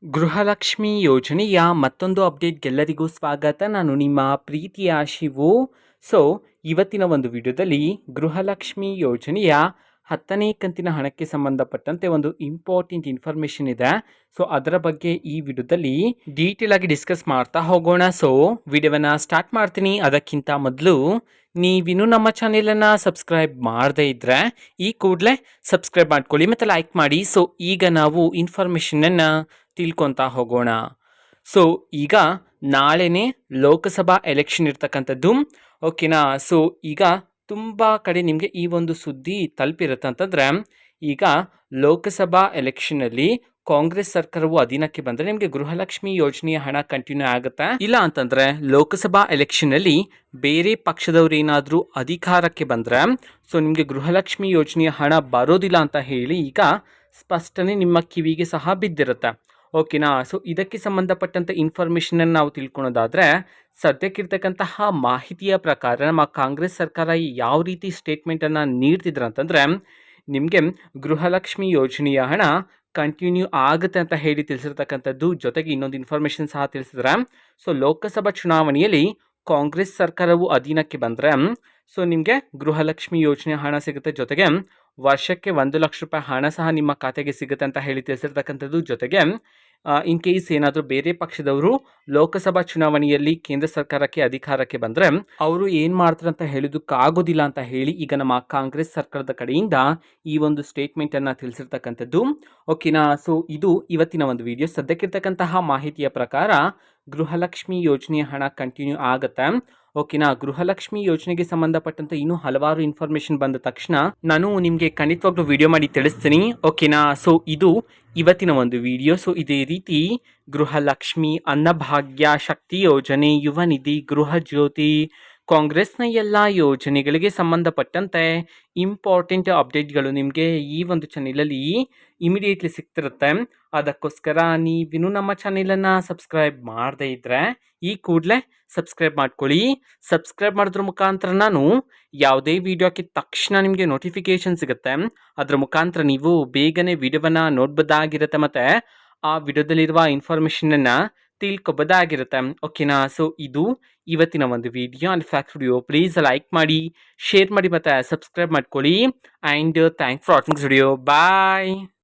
ಗೃಹಲಕ್ಷ್ಮಿ ಯೋಜನೆಯ ಮತ್ತೊಂದು ಅಪ್ಡೇಟ್ಗೆಲ್ಲರಿಗೂ ಸ್ವಾಗತ. ನಾನು ನಿಮ್ಮ ಪ್ರೀತಿಯ ಶಿವು. ಸೊ ಇವತ್ತಿನ ಒಂದು ವಿಡಿಯೋದಲ್ಲಿ ಗೃಹಲಕ್ಷ್ಮಿ ಯೋಜನೆಯ 10ನೇ ಕಂತಿನ ಹಣಕ್ಕೆ ಸಂಬಂಧಪಟ್ಟಂತೆ ಒಂದು ಇಂಪಾರ್ಟೆಂಟ್ ಇನ್ಫಾರ್ಮೇಷನ್ ಇದೆ. ಸೊ ಅದರ ಬಗ್ಗೆ ಈ ವಿಡಿಯೋದಲ್ಲಿ ಡೀಟೇಲ್ ಆಗಿ ಡಿಸ್ಕಸ್ ಮಾಡ್ತಾ ಹೋಗೋಣ. ಸೊ ವಿಡಿಯೋವನ್ನ ಸ್ಟಾರ್ಟ್ ಮಾಡ್ತೀನಿ. ಅದಕ್ಕಿಂತ ಮೊದಲು ನೀವಿನ್ನೂ ನಮ್ಮ ಚಾನೆಲನ್ನು ಸಬ್ಸ್ಕ್ರೈಬ್ ಮಾಡದೇ ಇದ್ದರೆ ಈ ಕೂಡಲೇ ಸಬ್ಸ್ಕ್ರೈಬ್ ಮಾಡ್ಕೊಳ್ಳಿ ಮತ್ತು ಲೈಕ್ ಮಾಡಿ. ಸೊ ಈಗ ನಾವು ಇನ್ಫಾರ್ಮೇಷನನ್ನು ತಿಳ್ಕೊತಾ ಹೋಗೋಣ. ಸೊ ಈಗ ನಾಳೆನೇ ಲೋಕಸಭಾ ಎಲೆಕ್ಷನ್ ಇರ್ತಕ್ಕಂಥದ್ದು, ಓಕೆನಾ. ಸೊ ಈಗ ತುಂಬ ಕಡೆ ನಿಮಗೆ ಈ ಒಂದು ಸುದ್ದಿ ತಲುಪಿರುತ್ತೆ. ಅಂತಂದರೆ ಈಗ ಲೋಕಸಭಾ ಎಲೆಕ್ಷನಲ್ಲಿ ಕಾಂಗ್ರೆಸ್ ಸರ್ಕಾರವು ಅಧೀನಕ್ಕೆ ಬಂದರೆ ನಿಮಗೆ ಗೃಹಲಕ್ಷ್ಮಿ ಯೋಜನೆಯ ಹಣ ಕಂಟಿನ್ಯೂ ಆಗುತ್ತೆ. ಇಲ್ಲ ಅಂತಂದರೆ ಲೋಕಸಭಾ ಎಲೆಕ್ಷನಲ್ಲಿ ಬೇರೆ ಪಕ್ಷದವ್ರು ಏನಾದರೂ ಅಧಿಕಾರಕ್ಕೆ ಬಂದರೆ ಸೊ ನಿಮಗೆ ಗೃಹಲಕ್ಷ್ಮಿ ಯೋಜನೆಯ ಹಣ ಬರೋದಿಲ್ಲ ಅಂತ ಹೇಳಿ ಈಗ ಸ್ಪಷ್ಟನೆ ನಿಮ್ಮ ಕಿವಿಗೆ ಸಹ ಬಿದ್ದಿರುತ್ತೆ, ಓಕೆನಾ. ಸೊ ಇದಕ್ಕೆ ಸಂಬಂಧಪಟ್ಟಂತೆ ಇನ್ಫಾರ್ಮೇಷನನ್ನು ನಾವು ತಿಳ್ಕೊಳೋದಾದರೆ ಸದ್ಯಕ್ಕಿರ್ತಕ್ಕಂತಹ ಮಾಹಿತಿಯ ಪ್ರಕಾರ ನಮ್ಮ ಕಾಂಗ್ರೆಸ್ ಸರ್ಕಾರ ಯಾವ ರೀತಿ ಸ್ಟೇಟ್ಮೆಂಟನ್ನು ನೀಡ್ತಿದ್ರು ಅಂತಂದರೆ ನಿಮಗೆ ಗೃಹಲಕ್ಷ್ಮಿ ಯೋಜನೆಯ ಹಣ ಕಂಟಿನ್ಯೂ ಆಗುತ್ತೆ ಅಂತ ಹೇಳಿ ತಿಳಿಸಿರ್ತಕ್ಕಂಥದ್ದು. ಜೊತೆಗೆ ಇನ್ನೊಂದು ಇನ್ಫಾರ್ಮೇಷನ್ ಸಹ ತಿಳಿಸಿದ್ರೆ, ಸೊ ಲೋಕಸಭಾ ಚುನಾವಣೆಯಲ್ಲಿ ಕಾಂಗ್ರೆಸ್ ಸರ್ಕಾರವು ಅಧೀನಕ್ಕೆ ಬಂದರೆ ಸೊ ನಿಮಗೆ ಗೃಹಲಕ್ಷ್ಮಿ ಯೋಜನೆ ಹಣ ಸಿಗುತ್ತೆ. ಜೊತೆಗೆ ವರ್ಷಕ್ಕೆ 1 ಲಕ್ಷ ರೂಪಾಯಿ ಹಣ ಸಹ ನಿಮ್ಮ ಖಾತೆಗೆ ಸಿಗುತ್ತೆ ಅಂತ ಹೇಳಿ ತಿಳಿಸಿರ್ತಕ್ಕಂಥದ್ದು. ಜೊತೆಗೆ ಇನ್ ಕೇಸ್ ಏನಾದರೂ ಬೇರೆ ಪಕ್ಷದವರು ಲೋಕಸಭಾ ಚುನಾವಣೆಯಲ್ಲಿ ಕೇಂದ್ರ ಸರ್ಕಾರಕ್ಕೆ ಅಧಿಕಾರಕ್ಕೆ ಬಂದರೆ ಅವರು ಏನು ಮಾಡ್ತಾರೆ ಅಂತ ಹೇಳೋದಕ್ಕಾಗೋದಿಲ್ಲ ಅಂತ ಹೇಳಿ ಈಗ ನಮ್ಮ ಕಾಂಗ್ರೆಸ್ ಸರ್ಕಾರದ ಕಡೆಯಿಂದ ಈ ಒಂದು ಸ್ಟೇಟ್ಮೆಂಟನ್ನು ತಿಳಿಸಿರ್ತಕ್ಕಂಥದ್ದು, ಓಕೆನಾ. ಸೊ ಇದು ಇವತ್ತಿನ ಒಂದು ವಿಡಿಯೋ. ಸದ್ಯಕ್ಕಿರ್ತಕ್ಕಂತಹ ಮಾಹಿತಿಯ ಪ್ರಕಾರ ಗೃಹಲಕ್ಷ್ಮಿ ಯೋಜನೆಯ ಹಣ ಕಂಟಿನ್ಯೂ ಆಗುತ್ತೆ, ಓಕೆನಾ. ಗೃಹಲಕ್ಷ್ಮಿ ಯೋಜನೆಗೆ ಸಂಬಂಧಪಟ್ಟಂತೆ ಇನ್ನೂ ಹಲವಾರು ಇನ್ಫಾರ್ಮೇಷನ್ ಬಂದ ತಕ್ಷಣ ನಾನು ನಿಮಗೆ ಖಂಡಿತವಾಗ್ಲೂ ವಿಡಿಯೋ ಮಾಡಿ ತಿಳಿಸ್ತೀನಿ, ಓಕೆನಾ. ಸೊ ಇದು ಇವತ್ತಿನ ಒಂದು ವಿಡಿಯೋ. ಸೊ ಇದೇ ರೀತಿ ಗೃಹಲಕ್ಷ್ಮಿ, ಅನ್ನಭಾಗ್ಯ, ಶಕ್ತಿ ಯೋಜನೆ, ಯುವ ನಿಧಿ, ಗೃಹ ಜ್ಯೋತಿ, ಕಾಂಗ್ರೆಸ್ನ ಎಲ್ಲ ಯೋಜನೆಗಳಿಗೆ ಸಂಬಂಧಪಟ್ಟಂತೆ ಇಂಪಾರ್ಟೆಂಟ್ ಅಪ್ಡೇಟ್ಗಳು ನಿಮಗೆ ಈ ಒಂದು ಚಾನೆಲಲ್ಲಿ ಇಮಿಡಿಯೇಟ್ಲಿ ಸಿಗ್ತಿರುತ್ತೆ. ಅದಕ್ಕೋಸ್ಕರ ನೀವಿನ್ನೂ ನಮ್ಮ ಚಾನೆಲನ್ನು ಸಬ್ಸ್ಕ್ರೈಬ್ ಮಾಡದೇ ಇದ್ದರೆ ಈ ಕೂಡಲೇ ಸಬ್ಸ್ಕ್ರೈಬ್ ಮಾಡ್ಕೊಳ್ಳಿ. ಸಬ್ಸ್ಕ್ರೈಬ್ ಮಾಡೋದ್ರ ಮುಖಾಂತರ ನಾನು ಯಾವುದೇ ವಿಡಿಯೋ ಹಾಕಿದ ತಕ್ಷಣ ನಿಮಗೆ ನೋಟಿಫಿಕೇಶನ್ ಸಿಗುತ್ತೆ. ಅದರ ಮುಖಾಂತರ ನೀವು ಬೇಗನೆ ವಿಡಿಯೋವನ್ನು ನೋಡ್ಬೋದಾಗಿರುತ್ತೆ ಮತ್ತು ಆ ವಿಡಿಯೋದಲ್ಲಿರುವ ಇನ್ಫಾರ್ಮೇಷನನ್ನು ತಿಳ್ಕೊಬೋದಾಗಿರುತ್ತೆ, ಓಕೆನಾ. ಸೊ ಇದು ಇವತ್ತಿನ ಒಂದು video. And fact video please like ಮಾಡಿ, ಶೇರ್ ಮಾಡಿ ಮತ್ತು ಸಬ್ಸ್ಕ್ರೈಬ್ ಮಾಡ್ಕೊಳ್ಳಿ. And thanks for watching video. Bye.